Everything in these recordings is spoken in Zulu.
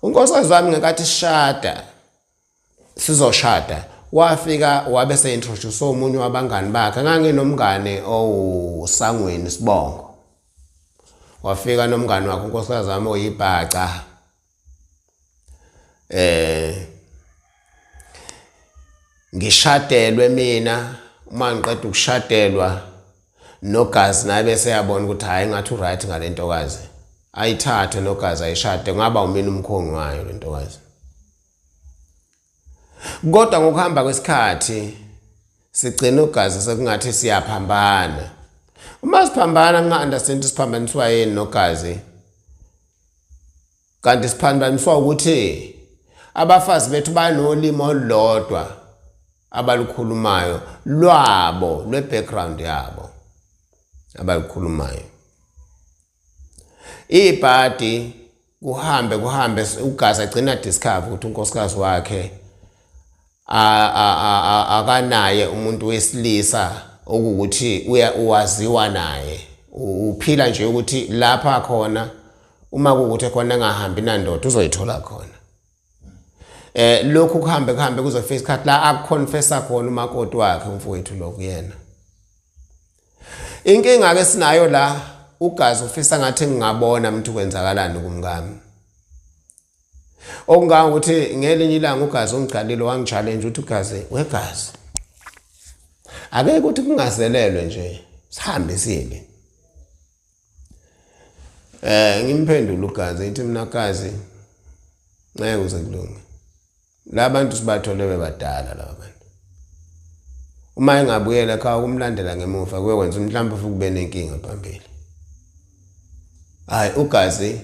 unkosikazi wami ngekathi shada sizoshada wafika wabe se-introduce omunye wabangani bakhe nganginomngane owusangweni Sibongo wafika nomngane wakhe unkosikazi wami oyibhaca ngishadelwe mina uma ngiqeda ukushadelwa noGazi naye bese yabona ukuthi hayi ngathi uright ngalentokazi ayithathe noGazi ayishade ngaba umina umkhongi wayo lentokazi. Kodwa ngokuhamba kwesikhathi sigcina uGazi sekungathi siyaphambana. Uma siphambana nga-understand siphambaniswa yini noGazi kanti siphambaniswa ukuthi abafazi bethu banolimo olulodwa abalukhulumayo lwabo lwe-background yabo abalukhulumayo. Ibhadi kuhambe uGazi agcina discover ukuthi unkosikazi wakhe akanaye umuntu wesilisa okuthi uwaziwa naye uphila nje ukuthi lapha khona uma kukuthi khona engahambi nandoda uzoyithola khona. Lokhu kuhambe kuzofika isikhathi la akuconfessa khona umakoti wakhe umfowethu lokuyena. Inkinga ke sinayo la uGazi ufisa ngathi ngingabona umuntu kwenzakalani kumngami. Okungangokuthi ngelinye ilanga uGazi ungicalile wangichallenge ukuthi uGazi weGazi ake ukuthi kungazelelwe nje sihambe siye. Ngimphendula uGazi ethi mina Gazi ngeke uze kulunge. Labantu sibathole bebadala laba bantu. Uma engabuyela ekhaya kumlandela ngemuva kuyokwenza mhlawumbe futhi kube nenkinga phambili. Hayi uGazi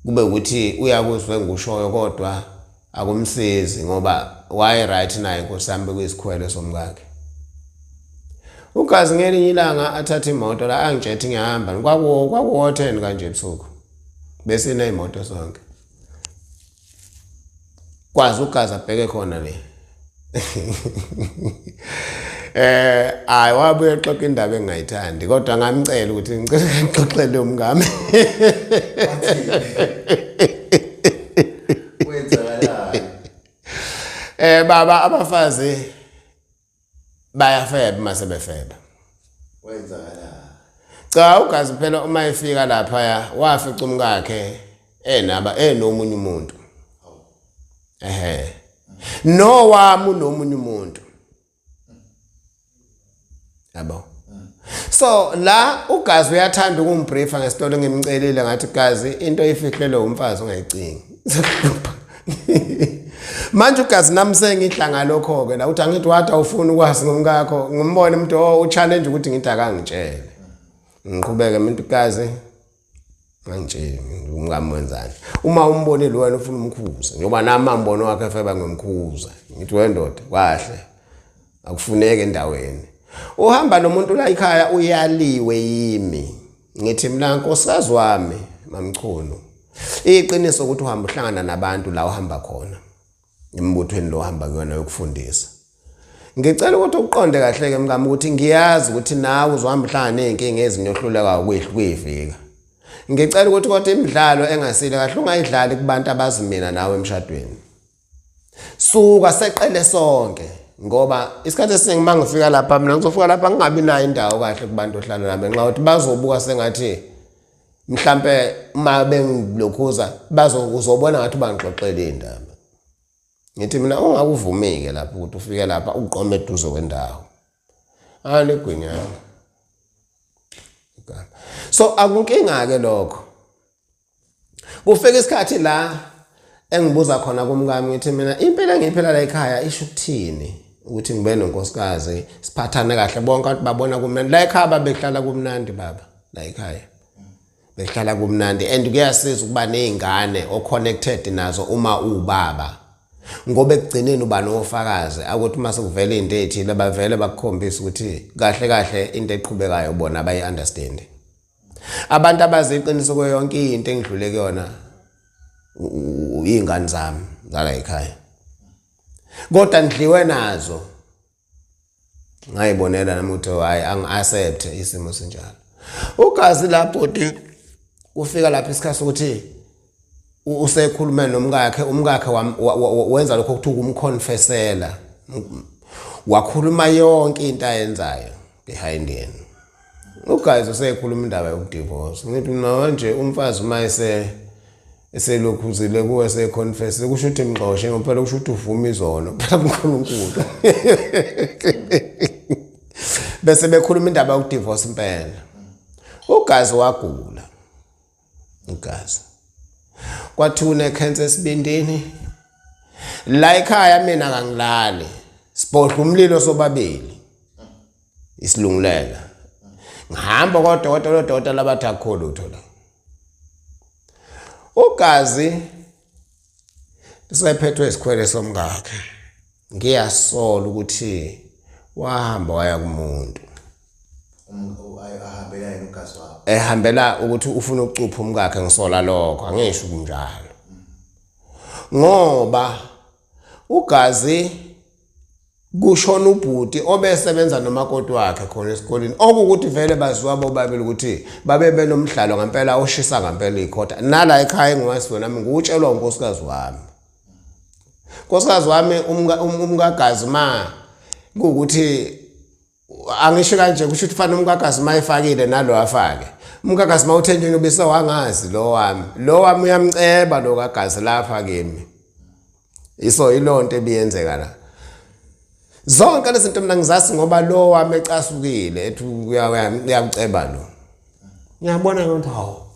kube ukuthi uyakuzwe ngushoyo kodwa akumsizi ngoba why right naye nkosambe kwisikhwele somkakhe. uGazi ngelinye ilanga athatha imoto la angijethi ngihamba kwakuwo 10 kanje ebusuku bese imoto sonke kwazi uGazi abheke khona le wabuye xoxa indaba engayithandi kodwa ngamcela ukuthi ngicela ngixoxele umngami. Baba abafazi bayafeba mase befeba. Wenzakala. Cha uGazi phela uma efika lapha wafica umkakhe enomunye umuntu. No wami nomunye umuntu. Yabo. So la uGazi uyathanda ukumbriefa ngesitolo ngimcelile ngathi Gazi into ifihlele umfazi ungayicingi. Manje uGazi nami sengihlanga lokho ke la uthi angithi wathi awufuni ukwazi ngomkakho ngimbone umuntu uchallenge ukuthi ngithi akangitshele. Ngiqhubeke umuntu Gazi ngangitshela umngami wenzani. Uma umbonile wena ufuna umkhuza njoba nami ambono wakhe efeba ngomkhuza. Ngithi wendoda kahle akufuneke endaweni. Uhamba nomuntu la ekhaya uyaliwe yimi. Ngithi mina nkosikazi wami mamchunu. Iqiniso ukuthi uhamba uhlangana nabantu la uhamba khona. Imbuthweni lo hamba kuyona yokufundisa. Ngicela ukuthi uqonde kahle ke mngami ukuthi ngiyazi ukuthi nawe uzohamba uhlangana nezinkinga ezinyohluleka ukuyifika. Ngicela ukuthi kodwa imidlalo engasile kahle ungayidlali kubantu abazimina nawe emshadweni. Suka seqele sonke ngoba isikhathi esiningi mangifika lapha mina ngizofika lapha ngingabi nayo indawo kahle kubantu ohlala nabo nxa ukuthi bazobuka sengathi mhlambe uma bengilokhuza uzobona ngathi bangixoxele indaba. Ngithi mina ungakuvumike lapha ukuthi ufike lapha uqome eduze kwendawo. Ligwinya. So akunkinga ke lokho. Kufika isikhathi la engibuza khona kumkami ngithi mina impela ngiphela la ekhaya isho ukuthini ukuthi ngibe nonkosikazi siphathane kahle bonke abantu babona kumnandi la ekhaya babehlala kumnandi baba la ekhaya. Behlala kumnandi and kuyasiza ukuba nezingane o-connected nazo uma ubaba. Ngoba ekugcineni uba nofakazi akuthi mase kuvela into ethile bavele bakukhombisa ukuthi kahle into eqhubekayo bona abayi-understand. Abantu abaziqiniso kuyo yonke into engidlule kuyona izingane zami zala ekhaya. Kodwa ndliwe nazo. Ngayibonela nami ukuthi hayi angi-accept isimo sinjalo. uGazi lapho ufika lapha isikhathi ukuthi usekhuluma nomkakhe wenza lokho ukuthi ukumconfessela wakhuluma yonke into ayenzayo behind yena. Uguys usekhuluma indaba yokudivorce ngithi manje umfazi uma eselokhuzile kuwe seconfess kusho ukuthi mxoshe ngoba kusho ukuthi uvuma izono phela uNkulunkulu. Bese bekhuluma indaba yokudivorce impela. Uguys wagula. Uguys kwathi une-cancer esibindini la ekhaya mina kangilali sibhodla umlilo sobabili isilungulela ngihamba kodokotela labathi akukho lutho la. Ugazi lisephethwe isikhwele somkakhe ngiyasola ukuthi wahamba waya kumuntu ahambela yena ugazi wakho ehambela ukuthi ufuna ukucupha umkakhe ngisola lokho angisho kunjalo ngoba ugazi kushona ubhuti obesebenza nomakoti wakhe khona esikoleni okuthi vele baziwa bobabili ukuthi babe benomhlalo ngempela oshisa ngempela ikhota nala ekhaya engwazi wena ngikutshelwa unkosikazi wami. Unkosikazi wami umkagazi ma ukuthi angisho kanje kusho ukuthi fanele umkagazi ma efakile nalo afake umkagazi ma uthenjeni bese wangazi lo wami uyamceba lo kagazi lapha kimi iso ilonto ebiyenzeka la. Zonke lezi zinto mina ngizasi ngoba lo wami ecasukile ethi uyakuceba lo. Ngiyabona ukuthi hawo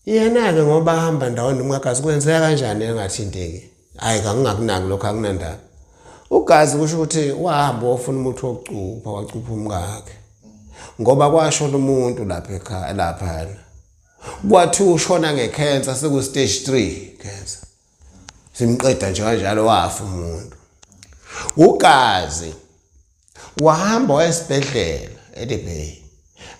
yena ke ngoba hamba ndawonye umkagazi kwenzeka kanjani engathinteki. Hayi kangingakunaki lokho akunandaba. Ugazi kusho ukuthi wahamba wofuna umuthi wokucupha wacupha umkakhe ngoba kwashona umuntu lapha ekhaya lapha kwathi ushona ngecancer seku stage 3 cancer simqeda nje kanjalo wafa umuntu. Ugazi wahamba esibhedlela eDebay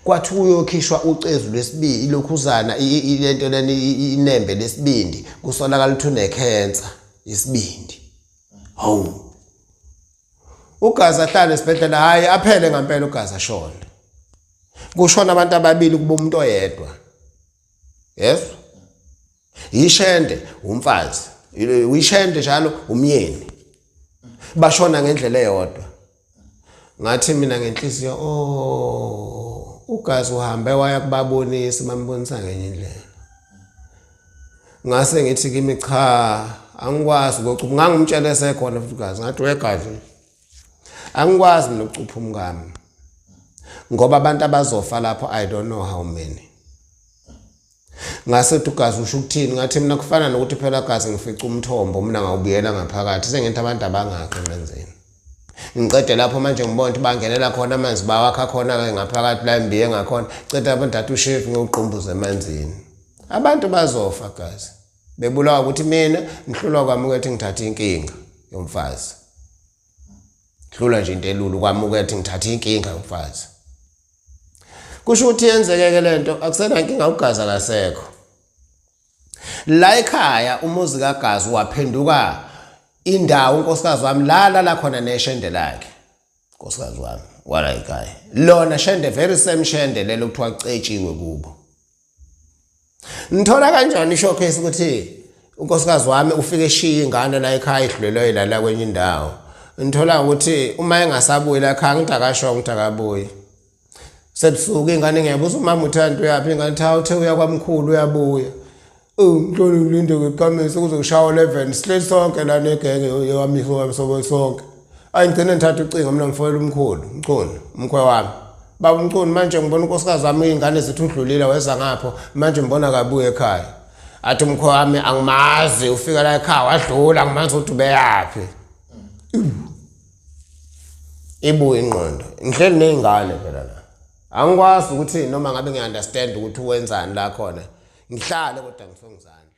kwathi uyokhishwa ucezu lwesibili ilokhuzana ilento leni inembe lesibindi kusolakala ukuthi unecancer isibindi. Hawu Ugazi ahlala esibhedlela hayi aphele ngempela ugazi ashona. Kushona abantu ababili kuba umuntu oyedwa. Yes? Ishende umfazi. Uyishende njalo umyeni. Bashona ngendlela eyodwa. Ngathi mina ngenhliziyo ugazi uhambe waya kubabonisa bambonisa ngenye indlela. Ngase ngithi kimi cha angikwazi ukucupha ngangumtshela esekhona futhi ugazi ngathi wegazi angikwazi nokucupha umkami ngoba abantu abazofa lapho I don't know how many. Ngase ugazi usho ukuthini ngathi mina kufana nokuthi phela gazi ngifica umthombo mina ngawubiyela ngaphakathi sengithi abantu abangakho emenzeni. Ngiqede lapho manje ngibona ukuthi bangenela khona amanzi bawakha khona ngaphakathi la imbiye ngakhona ceda abantu athi ushefu ngoqumbuza emanzini. Abantu bazofa gazi bebulawa ukuthi mina ngihlulwa kwami ukuthi ngithathe inkinga yomfazi. Hlula nje into elulu kwami ukuthi ngithathe inkinga yomfazi. Kusho ukuthi yenzeke lento akusena inkinga ugazi akasekho. La ekhaya umuzi kaGazi waphenduka indawo unkosikazi wami la khona neshende lakhe. Unkosikazi wami wala ekhaya. Lona shende very same shende lelo kuthiwa cetshiwe kubo. Ngithola kanjani ishowcase ukuthi unkosikazi wami ufike eshiya ingane la ekhaya idlulelwe la kwenye indawo. Ngithola ukuthi uma engasabuyi la ekhaya ngithi akasho ngithi akabuyi. Sebusuku ingane ngiyabuza umama uThando uyaphika ingane thawu uthe uya kwamkhulu uyabuya. Ngicela ngilinde ngekamisa kuzoshaya 11 straight sonke la negenge yewamiso wami sobo sonke. Ayingcene ngithatha ucingo mina ngifonela umkhulu, Mchunu, umkhwe wami. Baba Mchunu manje ngibona unkosikazi wami ingane zethu udlulile weza ngapho manje ngibona akabuye ekhaya. Athi umkhwe wami angimazi ufika la ekhaya wadlula ngimazi ukuthi ubeyaphi. Ibuye ingqondo. Ngihleli nezingane phela la. Angikwazi ukuthi noma ngabe ngiunderstand ukuthi uwenzani la khona. Ngihlale kodwa ngisongizana.